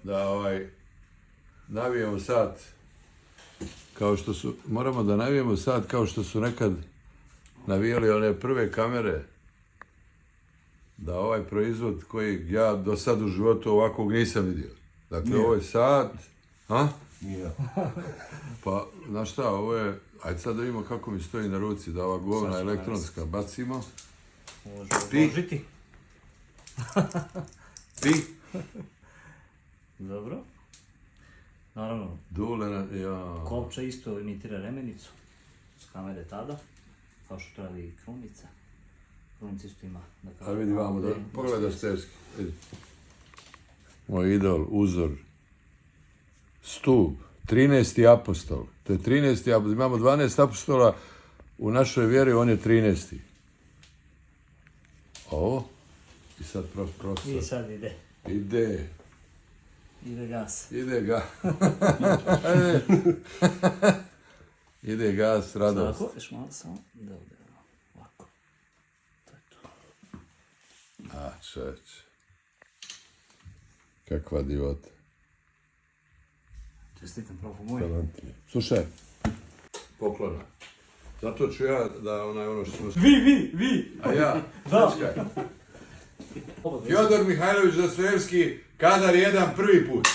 da navijemo sat moramo da navijemo sat kao što su nekad navijali one prve kamere, da ovaj proizvod koji ja do sad u životu ovakvog nisam vidio. Dakle, ovo je sat, Nije. pa, znaš šta, ovo je, ajde sad da vidimo kako mi stoji na ruci, da ova govna elektronska bacimo. Može odložiti. Pi. Dobro. Naravno, kopča isto imitira remenicu s kamere tada, kao što to radi i krunica. Krunica isto ima, da A kažem... vidi vamo, pogledaj Stevski, vidi. Moj idol, uzor, stup, 13. apostol. To je 13. apostol, imamo 12 apostola u našoj vjeri, on je 13. Ovo, i sad prostor. I sad ide. Ide gas. Ide gas, radost. Tako, još malo samo da udaramo. Ovako. To je to. A, čeč. Kakva divota. Čestitam, profu moj. Slušaj, poklona. Zato ću ja da ono što smo... Vi! A ja, Da. čekaj. Fjodor Mihajlović Dostojevski, Kadar 1 prvi put.